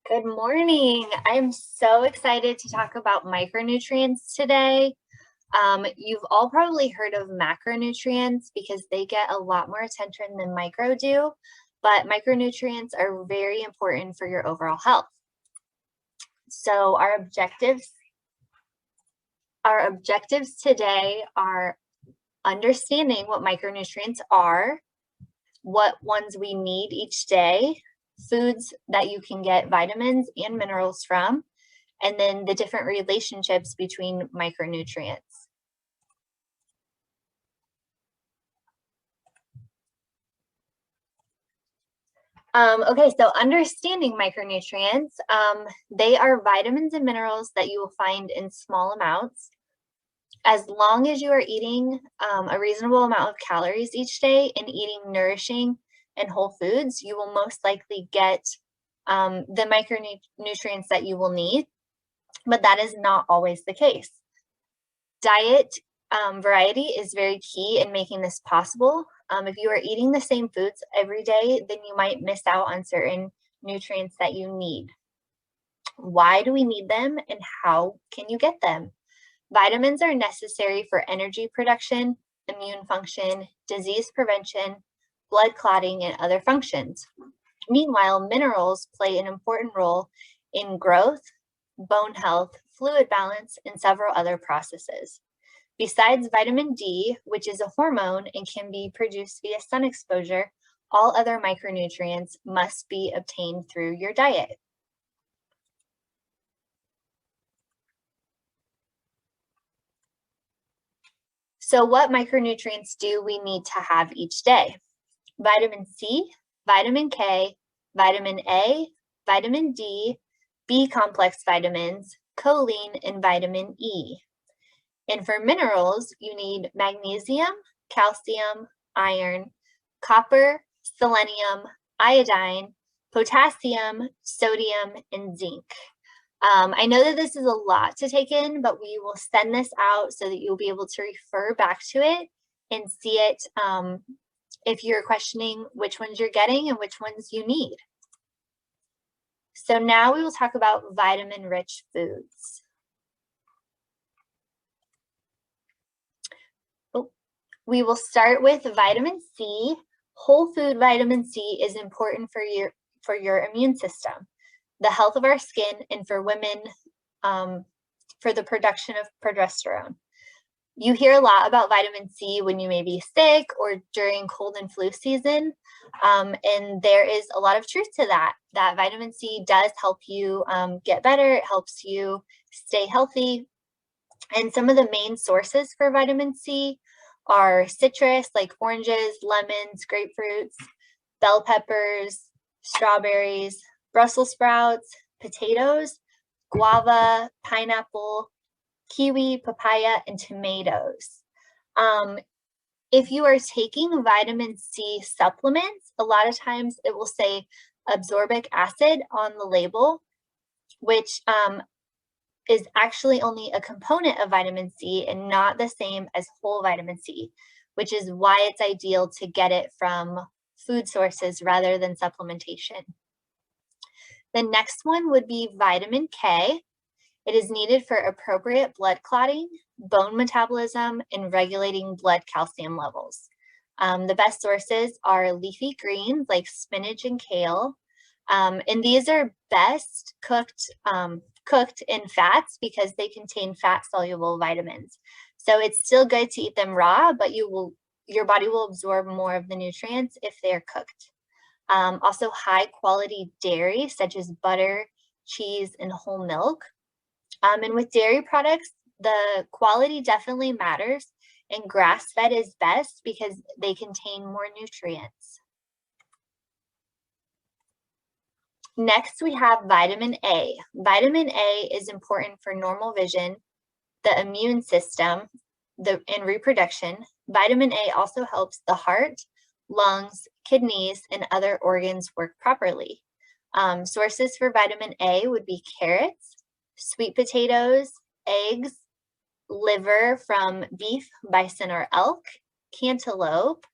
Good morning. I'm so excited to talk about micronutrients today. You've all probably heard of macronutrients because they get a lot more attention than micro do, but micronutrients are very important for your overall health. So our objectives today are understanding what micronutrients are, what ones we need each day, foods that you can get vitamins and minerals from, and then the different relationships between micronutrients. Okay, so understanding micronutrients, they are vitamins and minerals that you will find in small amounts. As long as you are eating a reasonable amount of calories each day and eating nourishing and whole foods, you will most likely get the micronutrients that you will need, but that is not always the case. Diet variety is very key in making this possible. If you are eating the same foods every day, then you might miss out on certain nutrients that you need. Why do we need them and how can you get them? Vitamins are necessary for energy production, immune function, disease prevention, blood clotting, and other functions. Meanwhile, minerals play an important role in growth, bone health, fluid balance, and several other processes. Besides vitamin D, which is a hormone and can be produced via sun exposure, all other micronutrients must be obtained through your diet. So what micronutrients do we need to have each day? Vitamin C, vitamin K, vitamin A, vitamin D, B complex vitamins, choline, and vitamin E. And for minerals, you need magnesium, calcium, iron, copper, selenium, iodine, potassium, sodium, and zinc. I know that this is a lot to take in, but we will send this out so that you'll be able to refer back to it and see it if you're questioning which ones you're getting and which ones you need. So now we will talk about vitamin-rich foods. We will start with vitamin C. Whole food vitamin C is important for your immune system, the health of our skin, and for women for the production of progesterone. You hear a lot about vitamin C when you may be sick or during cold and flu season, and there is a lot of truth to that. That vitamin C does help you get better. It helps you stay healthy. And some of the main sources for vitamin C are citrus, like oranges, lemons, grapefruits, bell peppers, strawberries, Brussels sprouts, potatoes, guava, pineapple, kiwi, papaya, and tomatoes. If you are taking vitamin C supplements, a lot of times it will say ascorbic acid on the label, which is actually only a component of vitamin C and not the same as whole vitamin C, which is why it's ideal to get it from food sources rather than supplementation. The next one would be vitamin K. It is needed for appropriate blood clotting, bone metabolism, and regulating blood calcium levels. The best sources are leafy greens like spinach and kale, and these are best cooked in fats because they contain fat-soluble vitamins. So it's still good to eat them raw, but your body will absorb more of the nutrients if they're cooked. Also high-quality dairy, such as butter, cheese, and whole milk. And with dairy products, the quality definitely matters, and grass-fed is best because they contain more nutrients. Next, we have vitamin A. Vitamin A is important for normal vision, the immune system, and reproduction. Vitamin A also helps the heart, lungs, kidneys, and other organs work properly. Sources for vitamin A would be carrots, sweet potatoes, eggs, liver from beef, bison, or elk, cantaloupe,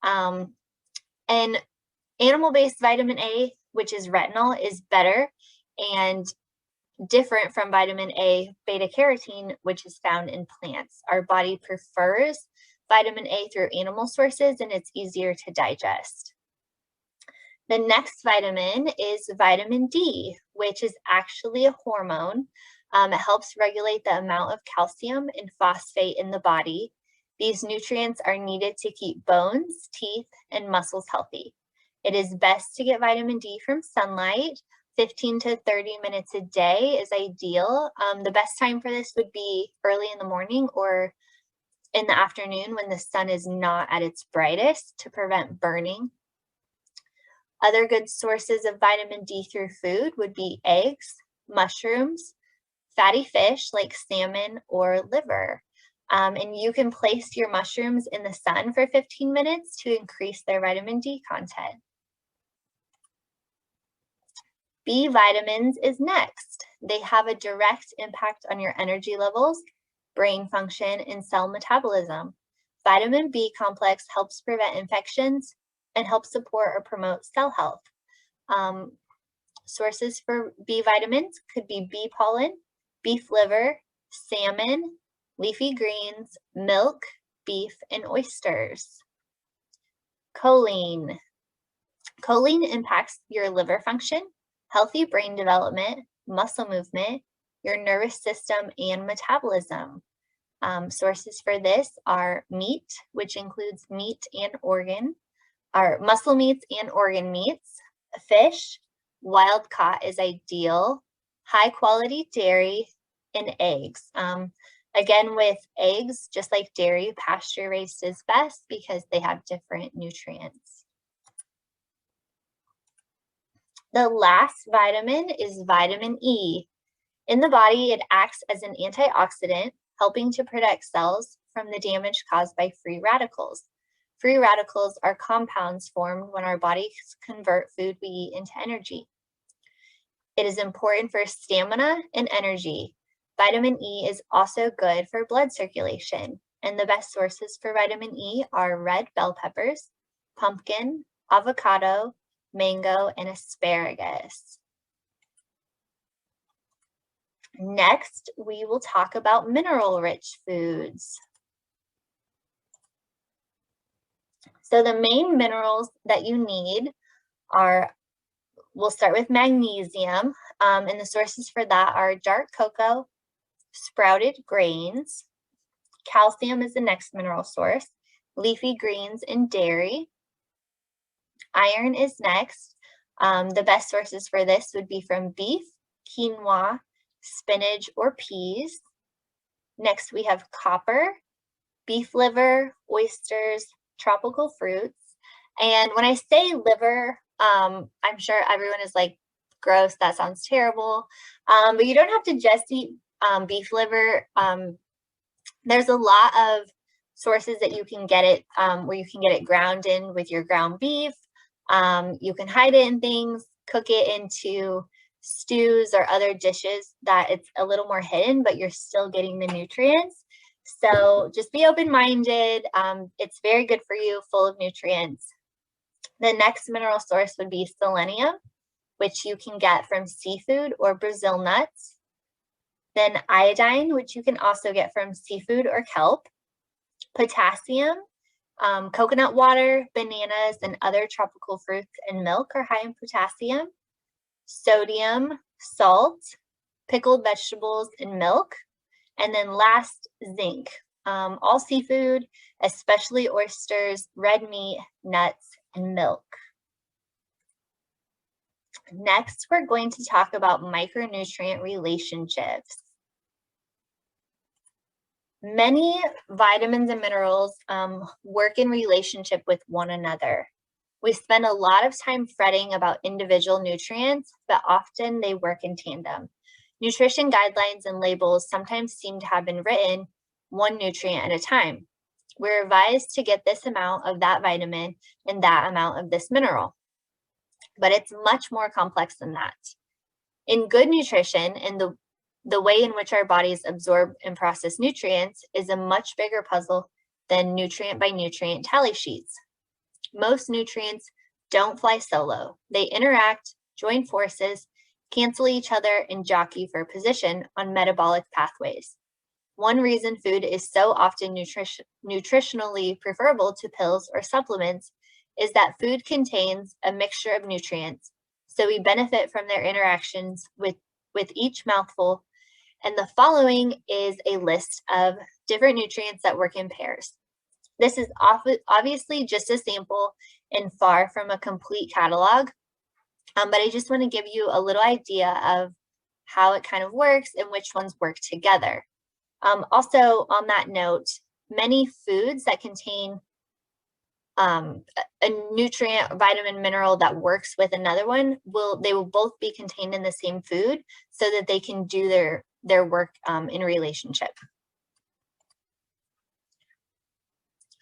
and animal-based vitamin A, which is retinol, is better and different from vitamin A, beta carotene, which is found in plants. Our body prefers vitamin A through animal sources, and it's easier to digest. The next vitamin is vitamin D, which is actually a hormone. It helps regulate the amount of calcium and phosphate in the body. These nutrients are needed to keep bones, teeth, and muscles healthy. It is best to get vitamin D from sunlight. 15 to 30 minutes a day is ideal. The best time for this would be early in the morning or in the afternoon when the sun is not at its brightest to prevent burning. Other good sources of vitamin D through food would be eggs, mushrooms, fatty fish like salmon or liver. And you can place your mushrooms in the sun for 15 minutes to increase their vitamin D content. B vitamins is next. They have a direct impact on your energy levels, brain function, and cell metabolism. Vitamin B complex helps prevent infections and helps support or promote cell health. Sources for B vitamins could be bee pollen, beef liver, salmon, leafy greens, milk, beef, and oysters. Choline. Choline impacts your liver function, healthy brain development, muscle movement, your nervous system, and metabolism. Sources for this are meat, which includes meat and organ, muscle meats and organ meats, fish, wild caught is ideal, high quality dairy, and eggs. Again, with eggs, just like dairy, pasture raised is best because they have different nutrients. The last vitamin is vitamin E. In the body, it acts as an antioxidant, helping to protect cells from the damage caused by free radicals. Free radicals are compounds formed when our bodies convert food we eat into energy. It is important for stamina and energy. Vitamin E is also good for blood circulation, and the best sources for vitamin E are red bell peppers, pumpkin, avocado, mango, and asparagus. Next, we will talk about mineral-rich foods. So the main minerals that you need are, we'll start with magnesium, and the sources for that are dark cocoa, sprouted grains. Calcium is the next mineral source, leafy greens and dairy. Iron is next. The best sources for this would be from beef, quinoa, spinach, or peas. Next, we have copper, beef liver, oysters, tropical fruits. And when I say liver, I'm sure everyone is like, gross, that sounds terrible. But you don't have to just eat beef liver. There's a lot of sources that you can get it, where you can get it ground in with your ground beef. You can hide it in things, cook it into stews or other dishes that it's a little more hidden, but you're still getting the nutrients. So just be open-minded. It's very good for you, full of nutrients. The next mineral source would be selenium, which you can get from seafood or Brazil nuts. Then iodine, which you can also get from seafood or kelp. Potassium, coconut water, bananas, and other tropical fruits and milk are high in potassium. Sodium, salt, pickled vegetables, and milk. And then last, zinc. All seafood, especially oysters, red meat, nuts, and milk. Next, we're going to talk about micronutrient relationships. Many vitamins and minerals work in relationship with one another. We spend a lot of time fretting about individual nutrients, but often they work in tandem. Nutrition guidelines and labels sometimes seem to have been written one nutrient at a time. We're advised to get this amount of that vitamin and that amount of this mineral, but it's much more complex than that. In good nutrition, and the way in which our bodies absorb and process nutrients is a much bigger puzzle than nutrient by nutrient tally sheets. Most nutrients don't fly solo. They interact, join forces, cancel each other, and jockey for position on metabolic pathways. One reason food is so often nutritionally preferable to pills or supplements is that food contains a mixture of nutrients, so we benefit from their interactions with each mouthful. And the following is a list of different nutrients that work in pairs. This is obviously just a sample and far from a complete catalog, but I just want to give you a little idea of how it kind of works and which ones work together. Also, on that note, many foods that contain a nutrient, vitamin, mineral that works with another one will both be contained in the same food so that they can do their work in relationship.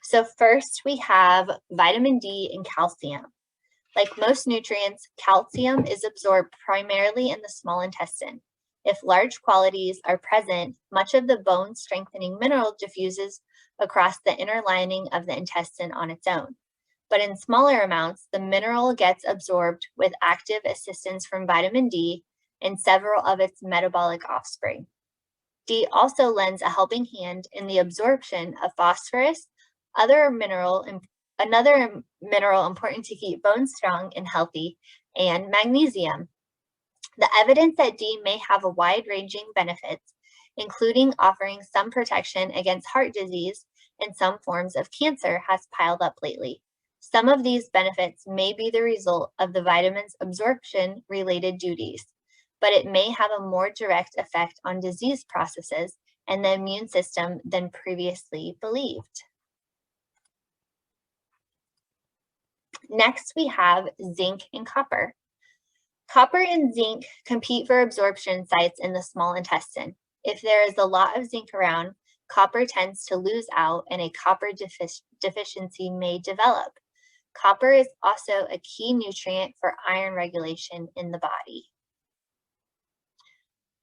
So first we have vitamin D and calcium. Like most nutrients, calcium is absorbed primarily in the small intestine. If large quantities are present, much of the bone strengthening mineral diffuses across the inner lining of the intestine on its own. But in smaller amounts, the mineral gets absorbed with active assistance from vitamin D and several of its metabolic offspring. D also lends a helping hand in the absorption of phosphorus, another mineral important to keep bones strong and healthy, and magnesium. The evidence that D may have a wide-ranging benefits, including offering some protection against heart disease and some forms of cancer, has piled up lately. Some of these benefits may be the result of the vitamin's absorption-related duties, but it may have a more direct effect on disease processes and the immune system than previously believed. Next, we have zinc and copper. Copper and zinc compete for absorption sites in the small intestine. If there is a lot of zinc around, copper tends to lose out and a copper deficiency may develop. Copper is also a key nutrient for iron regulation in the body.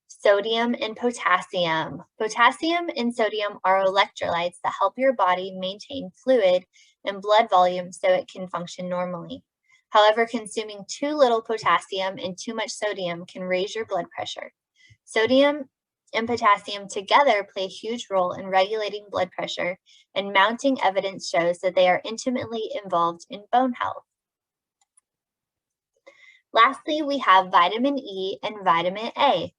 Sodium and potassium. Potassium and sodium are electrolytes that help your body maintain fluid and blood volume so it can function normally. However, consuming too little potassium and too much sodium can raise your blood pressure. Sodium and potassium together play a huge role in regulating blood pressure, and mounting evidence shows that they are intimately involved in bone health. Lastly, we have vitamin E and vitamin A.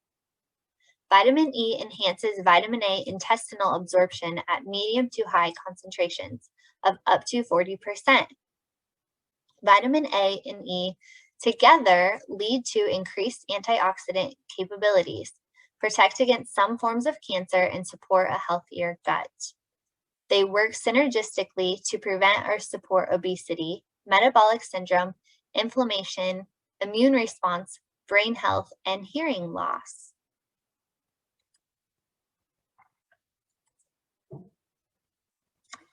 Vitamin E enhances vitamin A intestinal absorption at medium to high concentrations of up to 40%. Vitamin A and E together lead to increased antioxidant capabilities, protect against some forms of cancer, and support a healthier gut. They work synergistically to prevent or support obesity, metabolic syndrome, inflammation, immune response, brain health, and hearing loss.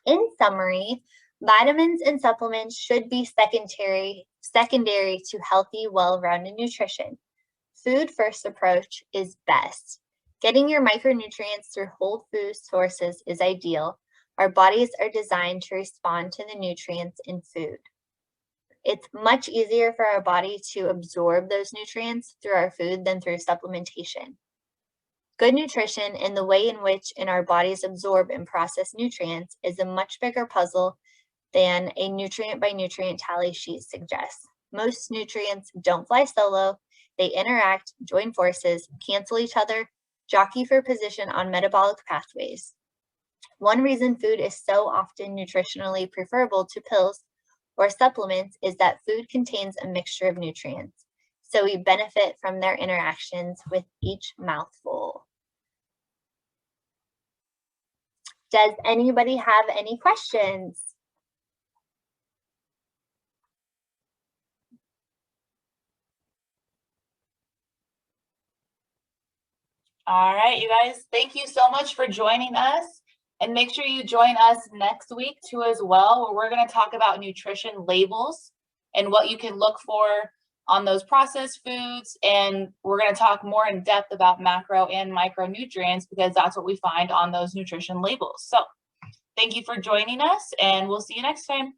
In summary, vitamins and supplements should be secondary to healthy, well-rounded nutrition. Food first approach is best. Getting your micronutrients through whole food sources is ideal. Our bodies are designed to respond to the nutrients in food. It's much easier for our body to absorb those nutrients through our food than through supplementation. Good nutrition and the way in which our bodies absorb and process nutrients is a much bigger puzzle than a nutrient by nutrient tally sheet suggests. Most nutrients don't fly solo. They interact, join forces, cancel each other, jockey for position on metabolic pathways. One reason food is so often nutritionally preferable to pills or supplements is that food contains a mixture of nutrients, so we benefit from their interactions with each mouthful. Does anybody have any questions? All right, you guys, thank you so much for joining us. And make sure you join us next week too as well, where we're going to talk about nutrition labels and what you can look for on those processed foods. And we're going to talk more in depth about macro and micronutrients because that's what we find on those nutrition labels. So thank you for joining us, and we'll see you next time.